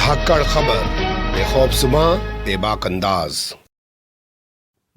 धाकड़ खबर बेखौफजुमा बेबाक अंदाज।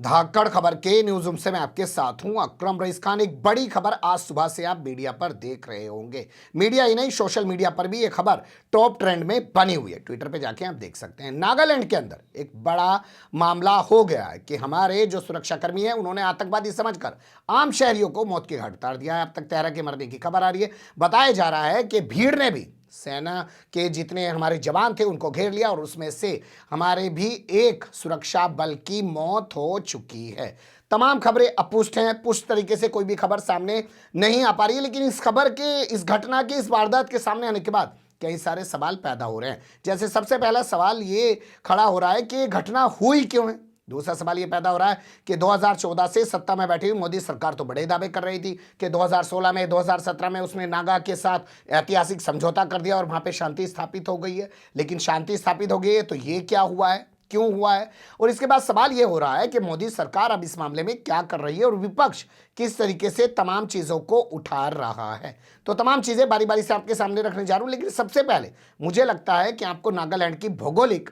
धाकड़ खबर के न्यूज रूम से मैं आपके साथ हूं अकरम रईस खान। एक बड़ी खबर आज सुबह से आप मीडिया पर देख रहे होंगे। मीडिया ही नहीं, सोशल मीडिया पर भी ये खबर टॉप ट्रेंड में बनी हुई है। ट्विटर पे जाके आप देख सकते हैं। नागालैंड के अंदर एक बड़ा मामला हो गया है कि हमारे जो सुरक्षाकर्मी हैं उन्होंने आतंकवादी समझकर आम शहरियों को मौत के घाट उतार दिया है। अब तक 13 के मरने की खबर आ रही है। बताया जा रहा है कि भीड़ ने भी सेना के जितने हमारे जवान थे उनको घेर लिया और उसमें से हमारे भी एक सुरक्षा बल की मौत हो चुकी है। तमाम खबरें अपुष्ट हैं, पुष्ट तरीके से कोई भी खबर सामने नहीं आ पा रही है। लेकिन इस खबर के, इस घटना के, इस वारदात के सामने आने के बाद कई सारे सवाल पैदा हो रहे हैं। जैसे सबसे पहला सवाल ये खड़ा हो रहा है कि ये घटना हुई क्यों है। दूसरा सवाल ये पैदा हो रहा है कि 2014 से सत्ता में बैठी हुई मोदी सरकार तो बड़े दावे कर रही थी कि 2016 में, 2017 में उसने नागा के साथ ऐतिहासिक समझौता कर दिया और वहां पे शांति स्थापित हो गई है। लेकिन शांति स्थापित हो गई है तो ये क्या हुआ है, क्यों हुआ है? और इसके बाद सवाल ये हो रहा है कि मोदी सरकार अब इस मामले में क्या कर रही है और विपक्ष किस तरीके से तमाम चीजों को उठा रहा है। तो तमाम चीजें बारी बारी से आपके सामने रखने जा रहा हूं। लेकिन सबसे पहले मुझे लगता है कि आपको नागालैंड की भौगोलिक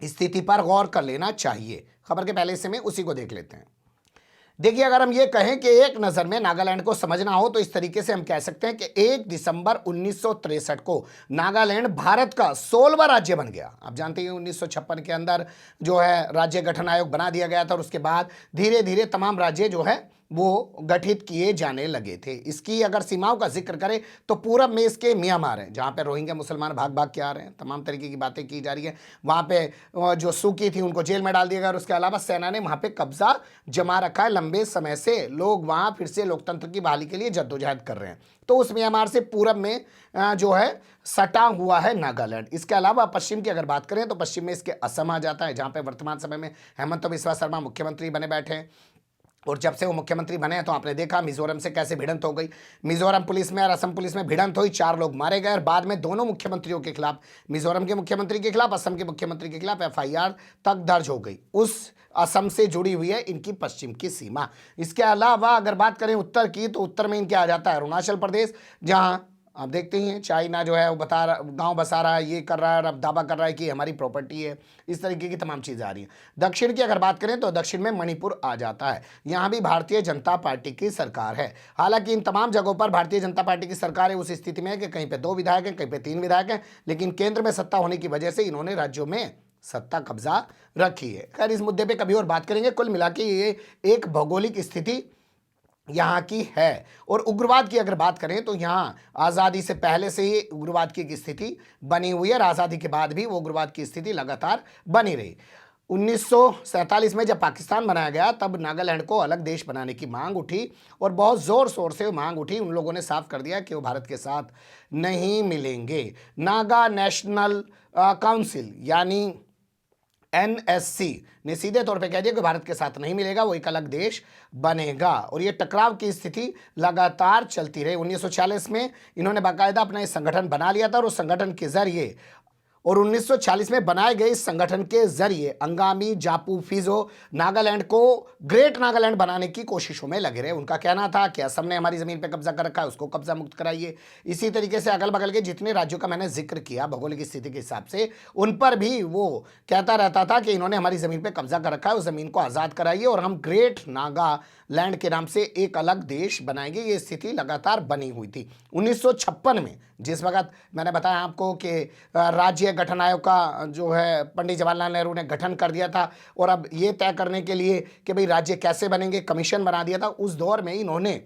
स्थिति पर गौर कर लेना चाहिए। खबर के पहले से में उसी को देख लेते हैं। देखिए, अगर हम ये कहें कि एक नज़र में नागालैंड को समझना हो तो इस तरीके से हम कह सकते हैं कि 1 दिसंबर 1963 को नागालैंड भारत का 16वां राज्य बन गया। आप जानते हैं 1956 के अंदर जो है राज्य गठन आयोग बना दिया गया था और उसके बाद धीरे धीरे तमाम राज्य जो है वो गठित किए जाने लगे थे। इसकी अगर सीमाओं का जिक्र करें तो पूरब में इसके म्यांमार है, जहाँ पे रोहिंग्या मुसलमान भाग भाग के आ रहे हैं। तमाम तरीके की बातें की जा रही है। वहाँ पे जो सूकी थी उनको जेल में डाल दिया गया और उसके अलावा सेना ने वहाँ पे कब्जा जमा रखा है। लंबे समय से लोग वहाँ फिर से लोकतंत्र की बहाली के लिए जद्दोजहद कर रहे हैं। तो उस म्यांमार से पूरब में जो है सटा हुआ है नागालैंड। इसके अलावा पश्चिम की अगर बात करें तो पश्चिम में इसके असम आ जाता है, जहाँ पे वर्तमान समय में हेमंत बिस्वा शर्मा मुख्यमंत्री बने बैठे हैं। और जब से वो मुख्यमंत्री बने हैं तो आपने देखा मिजोरम से कैसे भिड़ंत हो गई। मिजोरम पुलिस में और असम पुलिस में भिड़ंत हुई, 4 लोग मारे गए और बाद में दोनों मुख्यमंत्रियों के खिलाफ, मिजोरम के मुख्यमंत्री के खिलाफ, असम के मुख्यमंत्री के खिलाफ FIR तक दर्ज हो गई। उस असम से जुड़ी हुई है इनकी पश्चिम की सीमा। इसके अलावा अगर बात करें उत्तर की तो उत्तर में इनके आ जाता है अरुणाचल प्रदेश, जहाँ आप देखते ही हैं चाइना जो है वो गांव बसा रहा है, ये कर रहा है और अब दावा कर रहा है कि हमारी प्रॉपर्टी है। इस तरीके की तमाम चीज़ें आ रही हैं। दक्षिण की अगर बात करें तो दक्षिण में मणिपुर आ जाता है। यहाँ भी भारतीय जनता पार्टी की सरकार है। हालांकि इन तमाम जगहों पर भारतीय जनता पार्टी की सरकार है उस स्थिति में है कि कहीं पे 2 विधायक हैं, कहीं पे 3 विधायक हैं। लेकिन केंद्र में सत्ता होने की वजह से इन्होंने राज्यों में सत्ता कब्जा रखी है। खैर, इस मुद्दे पर कभी और बात करेंगे। कुल मिला के ये एक भौगोलिक स्थिति यहाँ की है। और उग्रवाद की अगर बात करें तो यहाँ आज़ादी से पहले से ही उग्रवाद की एक स्थिति बनी हुई है और आज़ादी के बाद भी वो उग्रवाद की स्थिति लगातार बनी रही। 1947 में जब पाकिस्तान बनाया गया तब नागालैंड को अलग देश बनाने की मांग उठी और बहुत ज़ोर शोर से मांग उठी। उन लोगों ने साफ कर दिया कि वो भारत के साथ नहीं मिलेंगे। नागा नेशनल काउंसिल यानी NSC ने सीधे तौर पे कह दिया कि भारत के साथ नहीं मिलेगा, वो एक अलग देश बनेगा। और ये टकराव की स्थिति लगातार चलती रही। 1946 में इन्होंने बाकायदा अपना एक संगठन बना लिया था और उस संगठन के जरिए 1940 में बनाए गए इस संगठन के जरिए अंगामी जापू फिजो नागालैंड को ग्रेट नागालैंड बनाने की कोशिशों में लगे रहे। उनका कहना था कि असम ने हमारी ज़मीन पे कब्जा कर रखा है, उसको कब्जा मुक्त कराइए। इसी तरीके से अगल बगल के जितने राज्यों का मैंने जिक्र किया भौगोलिक स्थिति के हिसाब से, उन पर भी वो कहता रहता था कि इन्होंने हमारी ज़मीन पर कब्जा कर रखा है, उस ज़मीन को आज़ाद कराइए और हम ग्रेट नागालैंड के नाम से एक अलग देश बनाएंगे। ये स्थिति लगातार बनी हुई थी। 1956 में जिस वक्त मैंने बताया आपको कि राज्य गठन आयोग का जो है पंडित जवाहरलाल नेहरू ने गठन कर दिया था और अब ये तय करने के लिए कि भाई राज्य कैसे बनेंगे कमीशन बना दिया था। उस दौर में इन्होंने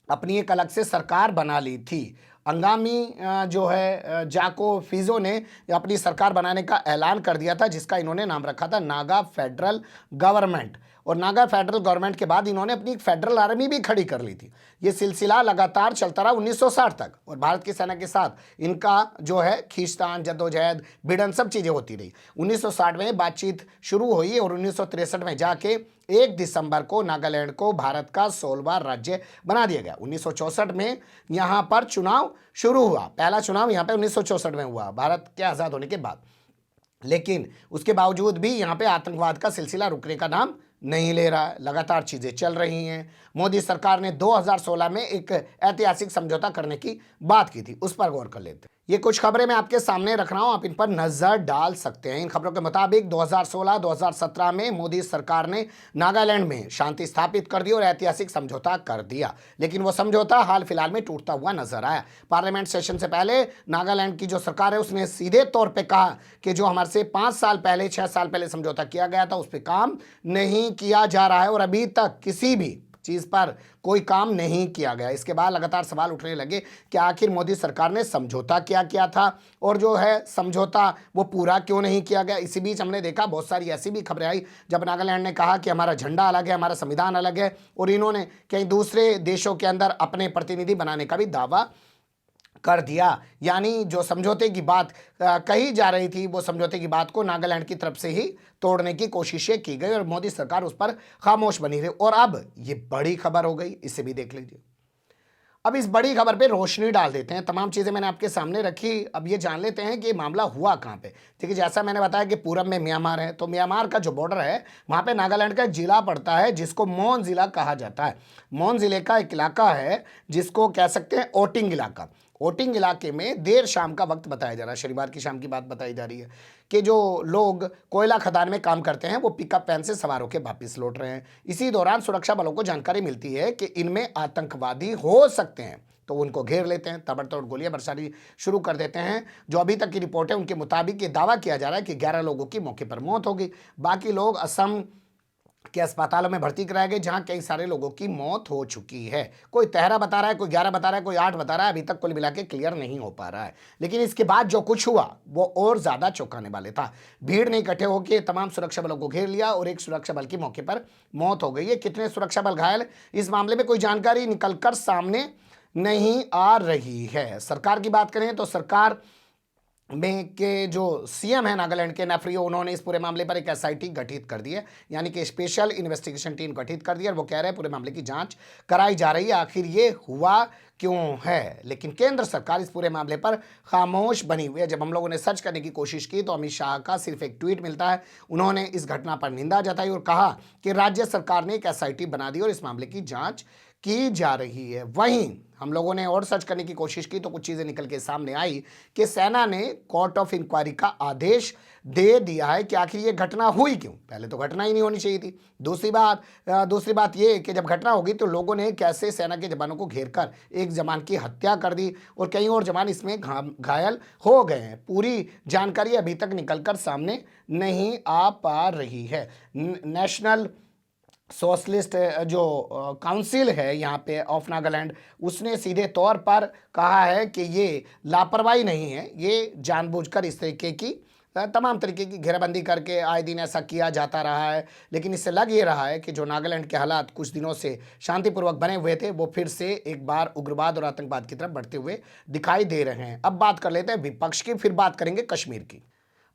अपनी एक अलग से सरकार बना ली थी। अंगामी जो है जाको फिजो ने अपनी सरकार बनाने का ऐलान कर दिया था, जिसका इन्होंने नाम रखा था नागा फेडरल गवर्नमेंट। और नागा फेडरल गवर्नमेंट के बाद इन्होंने अपनी एक फेडरल आर्मी भी खड़ी कर ली थी। ये सिलसिला लगातार चलता रहा 1960 तक और भारत की सेना के साथ इनका जो है खींचतान, जद्दोजहद, भिड़न सब चीज़ें होती रही। 1960 में बातचीत शुरू हुई और 1963 में जाके 1 दिसंबर को नागालैंड को भारत का 16वां राज्य बना दिया गया। 1964 में यहाँ पर चुनाव शुरू हुआ। पहला चुनाव यहाँ पे 1964 में हुआ भारत के आज़ाद होने के बाद। लेकिन उसके बावजूद भी यहाँ पे आतंकवाद का सिलसिला रुकने का नाम नहीं ले रहा है। लगातार चीज़ें चल रही हैं। मोदी सरकार ने 2016 में एक ऐतिहासिक समझौता करने की बात की थी, उस पर गौर कर लेते हैं। ये कुछ खबरें मैं आपके सामने रख रहा हूं, आप इन पर नजर डाल सकते हैं। इन खबरों के मुताबिक 2016-2017 में मोदी सरकार ने नागालैंड में शांति स्थापित कर दी और ऐतिहासिक समझौता कर दिया, लेकिन वो समझौता हाल फिलहाल में टूटता हुआ नजर आया। पार्लियामेंट सेशन से पहले नागालैंड की जो सरकार है उसने सीधे तौर पर कहा कि जो हमारे से 5 साल पहले 6 साल पहले समझौता किया गया था उस पर काम नहीं किया जा रहा है और अभी तक किसी भी चीज पर कोई काम नहीं किया गया। इसके बाद लगातार सवाल उठने लगे कि आखिर मोदी सरकार ने समझौता क्या किया था और जो है समझौता वो पूरा क्यों नहीं किया गया। इसी बीच हमने देखा बहुत सारी ऐसी भी खबरें आई जब नागालैंड ने कहा कि हमारा झंडा अलग है, हमारा संविधान अलग है और इन्होंने कई दूसरे देशों के अंदर अपने प्रतिनिधि बनाने का भी दावा कर दिया। यानी जो समझौते की बात कही जा रही थी वो समझौते की बात को नागालैंड की तरफ से ही तोड़ने की कोशिशें की गई और मोदी सरकार उस पर खामोश बनी रही। और अब ये बड़ी खबर हो गई, इसे भी देख लीजिए। अब इस बड़ी खबर पे रोशनी डाल देते हैं, तमाम चीज़ें मैंने आपके सामने रखी। अब ये जान लेते हैं कि मामला हुआ कहाँ पे। देखिए, जैसा मैंने बताया कि पूरब में म्यांमार है, तो म्यांमार का जो बॉर्डर है वहाँ पे नागालैंड का एक जिला पड़ता है जिसको मोन जिला कहा जाता है। मोन जिले का एक इलाका है जिसको कह सकते हैं ओटिंग इलाका। ओटिंग इलाके में देर शाम का वक्त बताया जा रहा है, शनिवार की शाम की बात बताई जा रही है कि जो लोग कोयला खदान में काम करते हैं वो पिकअप वैन से सवार होकर वापस लौट रहे हैं। इसी दौरान सुरक्षा बलों को जानकारी मिलती है कि इनमें आतंकवादी हो सकते हैं, तो उनको घेर लेते हैं, ताबड़तोड़ गोलियां बरसानी शुरू कर देते हैं। जो अभी तक की रिपोर्ट है उनके मुताबिक ये दावा किया जा रहा है कि 11 लोगों की मौके पर मौत होगी। बाकी लोग असम के अस्पतालों में भर्ती कराए गए जहां कई सारे लोगों की मौत हो चुकी है। कोई 13 बता रहा है, कोई 11 बता रहा है, कोई 8 बता रहा है, अभी तक कुल मिला के क्लियर नहीं हो पा रहा है। लेकिन इसके बाद जो कुछ हुआ वो और ज्यादा चौंकाने वाले था। भीड़ ने इकट्ठे होकर तमाम सुरक्षा बलों को घेर लिया और एक सुरक्षा बल की मौके पर मौत हो गई है। कितने सुरक्षा बल घायल, इस मामले में कोई जानकारी निकलकर सामने नहीं आ रही है। सरकार की बात करें तो सरकार में के जो सीएम है नागालैंड के नेफ्रियो, उन्होंने इस पूरे मामले पर एक एसआईटी गठित कर दी है, यानी कि स्पेशल इन्वेस्टिगेशन टीम गठित कर दी है और वो कह रहे हैं पूरे मामले की जांच कराई जा रही है, आखिर ये हुआ क्यों है। लेकिन केंद्र सरकार इस पूरे मामले पर खामोश बनी हुई है। जब हम लोगों ने सर्च करने की कोशिश की तो अमित शाह का सिर्फ एक ट्वीट मिलता है। उन्होंने इस घटना पर निंदा जताई और कहा कि राज्य सरकार ने एक एसआईटी बना दी और इस मामले की जांच की जा रही है। वहीं हम लोगों ने और सर्च करने की कोशिश की तो कुछ चीज़ें निकल के सामने आई कि सेना ने कोर्ट ऑफ इंक्वायरी का आदेश दे दिया है कि आखिर ये घटना हुई क्यों। पहले तो घटना ही नहीं होनी चाहिए थी। दूसरी बात ये कि जब घटना होगी तो लोगों ने कैसे सेना के जवानों को घेर कर एक जवान की हत्या कर दी और कई और जवान इसमें घायल हो गए हैं। पूरी जानकारी अभी तक निकल कर सामने नहीं आ पा रही है। नेशनल सोशलिस्ट जो काउंसिल है यहाँ पे ऑफ नागालैंड, उसने सीधे तौर पर कहा है कि ये लापरवाही नहीं है, ये जानबूझकर इस तरीके की तमाम तरीके की घेराबंदी करके आए दिन ऐसा किया जाता रहा है। लेकिन इससे लग ये रहा है कि जो नागालैंड के हालात कुछ दिनों से शांतिपूर्वक बने हुए थे वो फिर से एक बार उग्रवाद और आतंकवाद की तरफ बढ़ते हुए दिखाई दे रहे हैं। अब बात कर लेते हैं विपक्ष की, फिर बात करेंगे कश्मीर की।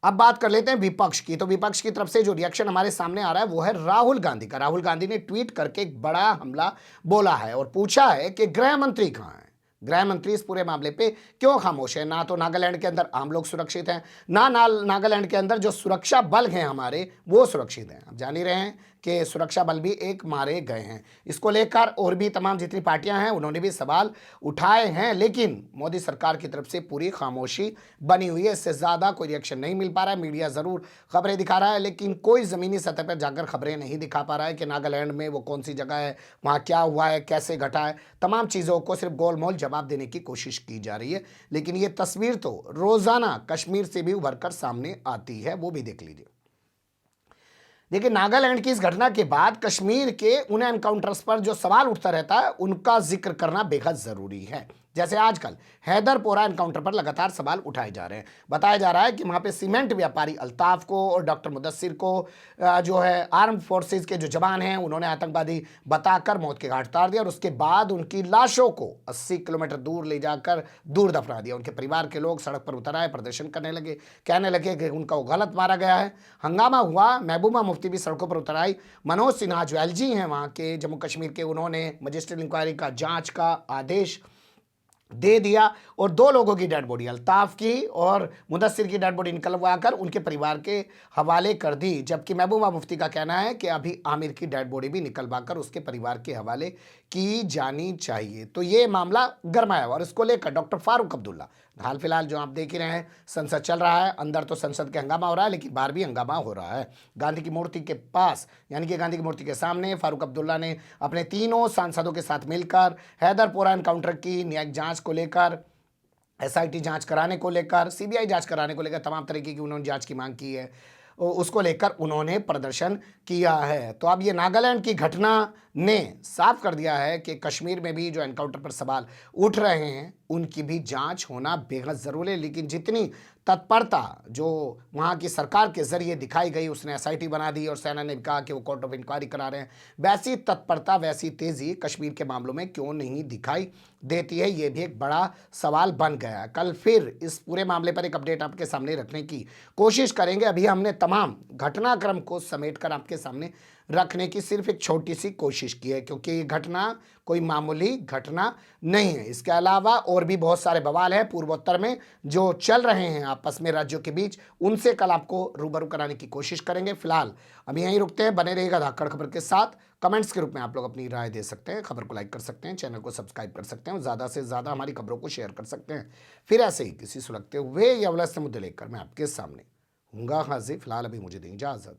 अब बात कर लेते हैं विपक्ष की। तो विपक्ष की तरफ से जो रिएक्शन हमारे सामने आ रहा है वो है राहुल गांधी का। राहुल गांधी ने ट्वीट करके एक बड़ा हमला बोला है और पूछा है कि गृह मंत्री कहाँ है। गृह मंत्री इस पूरे मामले पे क्यों खामोश है। ना तो नागालैंड के अंदर आम लोग सुरक्षित हैं, ना नागालैंड के अंदर जो सुरक्षा बल हैं हमारे वो सुरक्षित हैं। आप जान ही रहे हैं कि सुरक्षा बल भी एक मारे गए हैं। इसको लेकर और भी तमाम जितनी पार्टियां हैं उन्होंने भी सवाल उठाए हैं, लेकिन मोदी सरकार की तरफ से पूरी खामोशी बनी हुई है। इससे ज़्यादा कोई रिएक्शन नहीं मिल पा रहा है। मीडिया ज़रूर खबरें दिखा रहा है लेकिन कोई ज़मीनी सतह पर जाकर खबरें नहीं दिखा पा रहा है कि नागालैंड में वो कौन सी जगह है, वहाँ क्या हुआ है, कैसे घटा है। तमाम चीज़ों को सिर्फ गोलमोल जवाब देने की कोशिश की जा रही है, लेकिन ये तस्वीर तो रोज़ाना कश्मीर से भी उभर कर सामने आती है, वो भी देख लीजिए। देखिए, नागालैंड की इस घटना के बाद कश्मीर के उन एनकाउंटर्स पर जो सवाल उठता रहता है उनका जिक्र करना बेहद ज़रूरी है। जैसे आजकल हैदरपोरा एनकाउंटर पर लगातार सवाल उठाए जा रहे हैं। बताया जा रहा है कि वहाँ पे सीमेंट व्यापारी अल्ताफ को और डॉक्टर मुदस्सिर को जो है आर्म्ड फोर्सेस के जो जवान हैं उन्होंने आतंकवादी बताकर मौत के घाट उतार दिया और उसके बाद उनकी लाशों को 80 किलोमीटर दूर ले जाकर दूर दफना दिया। उनके परिवार के लोग सड़क पर उतर आए, प्रदर्शन करने लगे, कहने लगे कि उनका वो गलत मारा गया है। हंगामा हुआ, महबूबा मुफ्ती भी सड़कों पर उतर आई। मनोज सिन्हा जो एलजी हैं वहाँ के जम्मू कश्मीर के, उन्होंने मजिस्ट्रेट इंक्वायरी का जाँच का आदेश दे दिया और 2 लोगों की डेड बॉडी, अल्ताफ की और मुदस्सिर की डेड बॉडी निकलवा कर उनके परिवार के हवाले कर दी। जबकि महबूबा मुफ्ती का कहना है कि अभी आमिर की डेड बॉडी भी निकलवा कर उसके परिवार के हवाले की जानी चाहिए। तो ये मामला गरमाया और इसको लेकर डॉक्टर फारूक अब्दुल्ला हाल फिलहाल जो आप देख ही रहे हैं, संसद चल रहा है, अंदर तो संसद के हंगामा हो रहा है, लेकिन बाहर भी हंगामा हो रहा है। गांधी की मूर्ति के पास, यानी कि गांधी की मूर्ति के सामने फारूक अब्दुल्ला ने अपने तीनों सांसदों के साथ मिलकर हैदरपुरा एनकाउंटर की न्यायिक जांच को लेकर, एसआईटी जांच कराने को लेकर, सीबीआई जांच कराने को लेकर तमाम तरीके की उन्होंने जांच की मांग की है। उसको लेकर उन्होंने प्रदर्शन किया है। तो अब ये नागालैंड की घटना ने साफ कर दिया है कि कश्मीर में भी जो एनकाउंटर पर सवाल उठ रहे हैं उनकी भी जांच होना बेहद ज़रूरी है। लेकिन जितनी तत्परता जो वहाँ की सरकार के जरिए दिखाई गई, उसने एसआईटी बना दी और सेना ने कहा कि वो कोर्ट ऑफ इंक्वायरी करा रहे हैं, वैसी तत्परता, वैसी तेज़ी कश्मीर के मामलों में क्यों नहीं दिखाई देती है, ये भी एक बड़ा सवाल बन गया है। कल फिर इस पूरे मामले पर एक अपडेट आपके सामने रखने की कोशिश करेंगे। अभी हमने तमाम घटनाक्रम को समेटकर आपके सामने रखने की सिर्फ एक छोटी सी कोशिश की है, क्योंकि ये घटना कोई मामूली घटना नहीं है। इसके अलावा और भी बहुत सारे बवाल हैं पूर्वोत्तर में जो चल रहे हैं आपस में राज्यों के बीच, उनसे कल आपको रूबरू कराने की कोशिश करेंगे। फिलहाल अभी यहीं रुकते हैं, बने रहिएगा धाकड़ खबर के साथ। कमेंट्स के रूप में आप लोग अपनी राय दे सकते हैं, खबर को लाइक कर सकते हैं, चैनल को सब्सक्राइब कर सकते हैं और ज़्यादा से ज़्यादा हमारी खबरों को शेयर कर सकते हैं। फिर ऐसे ही किसी सुलगते हुए या उलझते मुद्दे लेकर मैं आपके सामने हूँगा हाजिर। फिलहाल अभी मुझे दें इजाज़त।